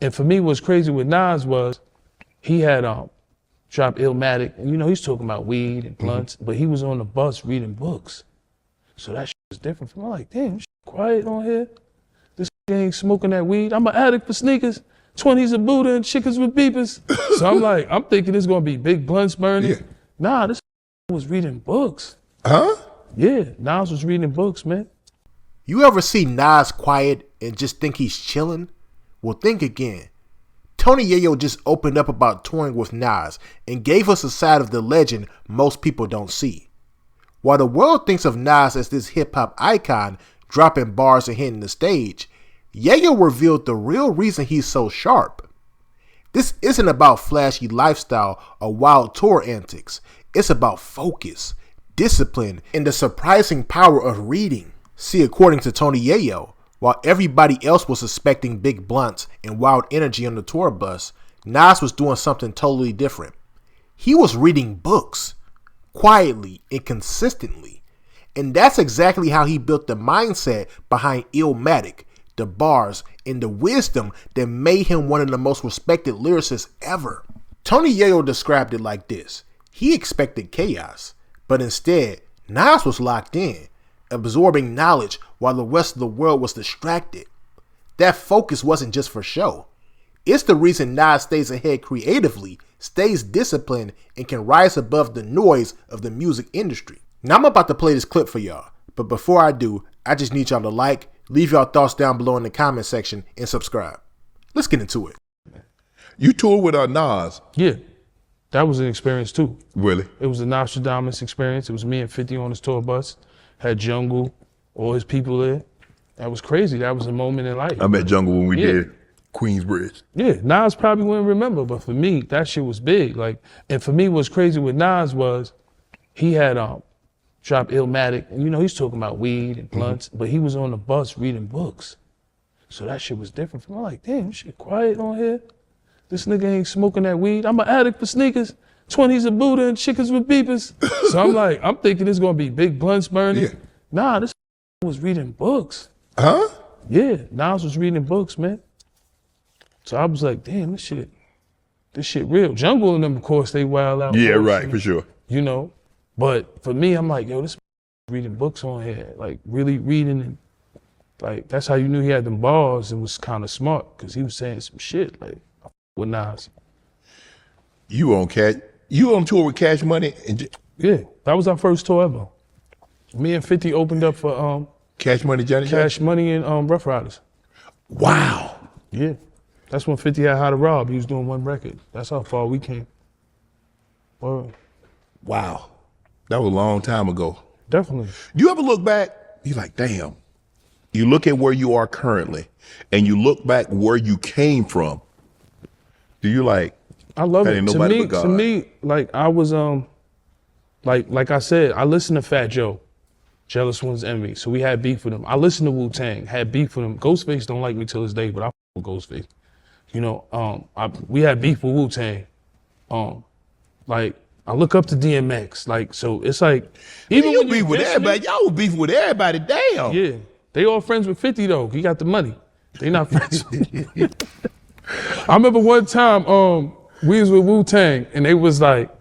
And for me, what's crazy with Nas was he had dropped Illmatic, and he's talking about weed and blunts, but he was on the bus reading books. So that shit was different from me. I'm like, damn, shit quiet on here. This ain't smoking that weed. I'm an addict for sneakers, 20s of Buddha and chickens with beepers. So I'm like, I'm thinking it's gonna be big blunts burning. Yeah. Nah, this was reading books. Huh? Yeah, Nas was reading books, man. You ever see Nas quiet and just think he's chilling? Well, think again. Tony Yayo just opened up about touring with Nas and gave us a side of the legend most people don't see. While the world thinks of Nas as this hip-hop icon dropping bars and hitting the stage, Yayo revealed the real reason he's so sharp. This isn't about flashy lifestyle or wild tour antics. It's about focus, discipline, and the surprising power of reading. See, according to Tony Yayo, while everybody else was suspecting big blunts and wild energy on the tour bus, Nas was doing something totally different. He was reading books, quietly and consistently. And that's exactly how he built the mindset behind Illmatic, the bars, and the wisdom that made him one of the most respected lyricists ever. Tony Yayo described it like this. He expected chaos, but instead, Nas was locked in, absorbing knowledge while the rest of the world was distracted. That focus wasn't just for show. It's the reason Nas stays ahead creatively, stays disciplined, and can rise above the noise of the music industry. Now I'm about to play this clip for y'all, but before I do, I just need y'all to like, leave y'all thoughts down below in the comment section, and subscribe. Let's get into it. You toured with Nas. Yeah, that was an experience too. Really? It was a Nostradamus experience. It was me and 50 on his tour bus. Had Jungle, all his people there. That was crazy. That was a moment in life. I met Jungle when we did Queensbridge. Yeah, Nas probably wouldn't remember, but for me, that shit was big. And for me, what's crazy with Nas was he had dropped Illmatic, and he's talking about weed and blunts, but he was on the bus reading books. So that shit was different from me. I'm like, damn, shit quiet on here. This nigga ain't smoking that weed. I'm an addict for sneakers, 20s of Buddha and chickens with beepers. So I'm like, I'm thinking it's gonna be big blunts burning. Yeah. Nah, this was reading books. Huh? Yeah, Nas was reading books, man. So I was like, damn, this shit real. Jungle and them, of course, they wild out. Yeah, right, for sure. But for me, I'm like, yo, this reading books on here, like really reading, and like that's how you knew he had them bars and was kind of smart, because he was saying some shit like with Nas. You on tour with Cash Money? Yeah, that was our first tour ever. Me and 50 opened up for Cash Money, Cash Money and Rough Riders. Wow. Yeah, that's when 50 had How to Rob. He was doing one record. That's how far we came. Wow. That was a long time ago. Definitely. You ever look back, you're like, damn. You look at where you are currently, and you look back where you came from. Do you like, I love it. To me, like I was, like I said, I listened to Fat Joe, Jealous Ones Envy. So we had beef with him. I listened to Wu-Tang, had beef with him. Ghostface don't like me till this day, but I f with Ghostface. We had beef with Wu-Tang. Like, I look up to DMX, like, so it's like, even when you beef with everybody, y'all was beefing with everybody, damn. Yeah, they all friends with 50 though. He got the money. They not friends with I remember one time, we was with Wu-Tang and they was like,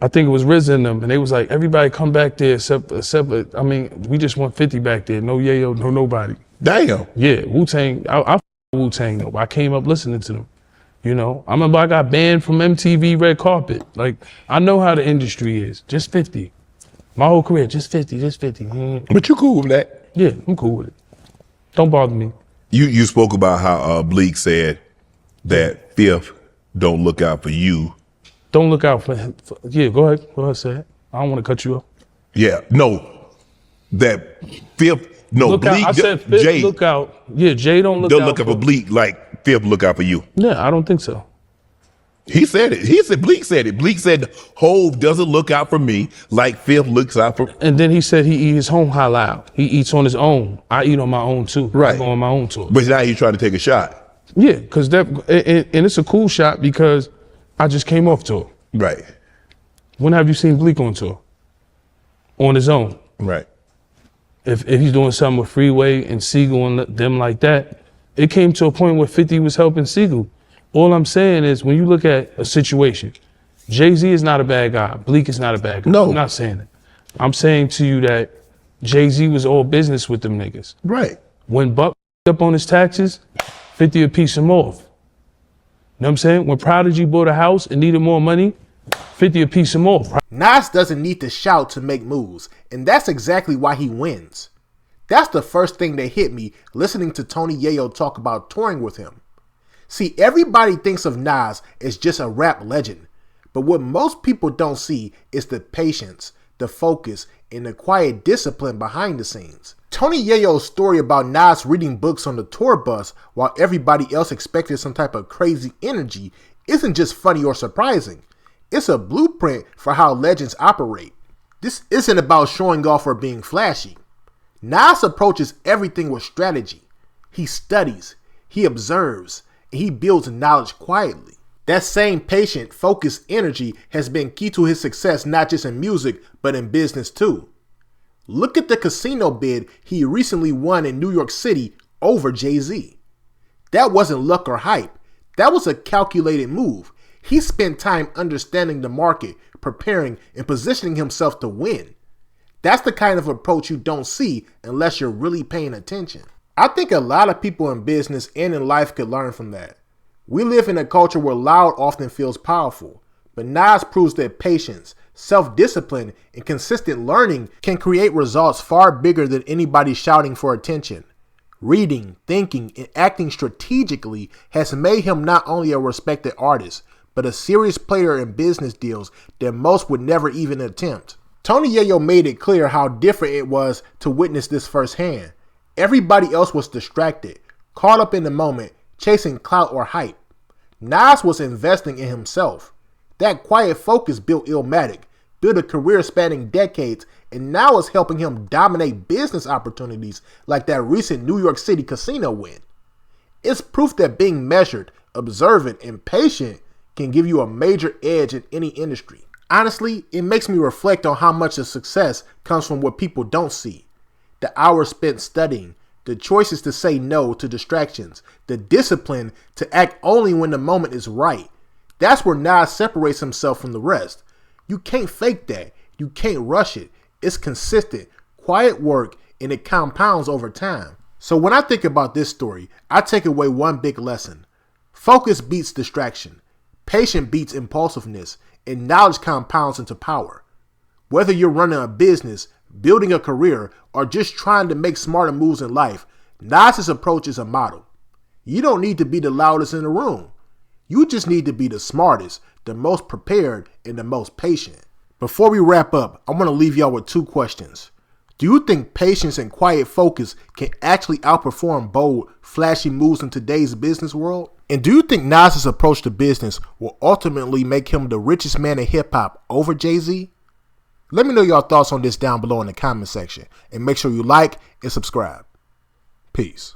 I think it was RZA and them, and they was like, everybody come back there except I mean, we just want 50 back there. No Yayo, no nobody. Damn. Yeah, Wu-Tang, I Wu-Tang though. I came up listening to them. I remember I got banned from MTV Red Carpet. Like, I know how the industry is. Just 50. My whole career, just 50, just 50. But you cool with that? Yeah, I'm cool with it. Don't bother me. You spoke about how Bleak said that Fifth don't look out for you. Don't look out for him. Yeah, go ahead, say it. I don't want to cut you off. Yeah, no. That Fifth, no, look Bleak, out. I said Fifth, Jay, look out. Yeah, Jay don't look out. Don't look out for Bleak like Fifth look out for you. Yeah, I don't think so. He said it. Bleak said it. Bleak said Hove doesn't look out for me like Fifth looks out for. And then he said he eat his home halal. He eats on his own. I eat on my own too. Right. I go on my own tour. But now he's trying to take a shot. Yeah, because and it's a cool shot because I just came off tour. Right. When have you seen Bleak on tour? On his own. Right. If he's doing something with Freeway and Siegel and them like that, It came to a point where 50 was helping Siegel. All I'm saying is when you look at a situation, Jay-Z is not a bad guy. Bleak is not a bad guy. No. I'm not saying it. I'm saying to you that Jay-Z was all business with them niggas. Right. When Buck up on his taxes, 50 would piece him off. You know what I'm saying? When Prodigy bought a house and needed more money, 50 would piece him off. Nas doesn't need to shout to make moves, and that's exactly why he wins. That's the first thing that hit me listening to Tony Yayo talk about touring with him. See, everybody thinks of Nas as just a rap legend, but what most people don't see is the patience, the focus, and the quiet discipline behind the scenes. Tony Yayo's story about Nas reading books on the tour bus while everybody else expected some type of crazy energy isn't just funny or surprising. It's a blueprint for how legends operate. This isn't about showing off or being flashy. Nas approaches everything with strategy. He studies, he observes, and he builds knowledge quietly. That same patient, focused energy has been key to his success not just in music, but in business too. Look at the casino bid he recently won in New York City over Jay-Z. That wasn't luck or hype. That was a calculated move. He spent time understanding the market, preparing, and positioning himself to win. That's the kind of approach you don't see unless you're really paying attention. I think a lot of people in business and in life could learn from that. We live in a culture where loud often feels powerful, but Nas proves that patience, self-discipline, and consistent learning can create results far bigger than anybody shouting for attention. Reading, thinking, and acting strategically has made him not only a respected artist, but a serious player in business deals that most would never even attempt. Tony Yayo made it clear how different it was to witness this firsthand. Everybody else was distracted, caught up in the moment, chasing clout or hype. Nas was investing in himself. That quiet focus built Illmatic, built a career spanning decades, and now is helping him dominate business opportunities like that recent New York City casino win. It's proof that being measured, observant, and patient can give you a major edge in any industry. Honestly, it makes me reflect on how much of success comes from what people don't see. The hours spent studying, the choices to say no to distractions, the discipline to act only when the moment is right. That's where Nas separates himself from the rest. You can't fake that. You can't rush it. It's consistent, quiet work, and it compounds over time. So when I think about this story, I take away one big lesson. Focus beats distraction. Patience beats impulsiveness, and knowledge compounds into power. Whether you're running a business, building a career, or just trying to make smarter moves in life, Nas's approach is a model. You don't need to be the loudest in the room. You just need to be the smartest, the most prepared, and the most patient. Before we wrap up, I want to leave y'all with two questions. Do you think patience and quiet focus can actually outperform bold, flashy moves in today's business world? And do you think Nas's approach to business will ultimately make him the richest man in hip-hop over Jay-Z? Let me know your thoughts on this down below in the comment section, and make sure you like and subscribe. Peace.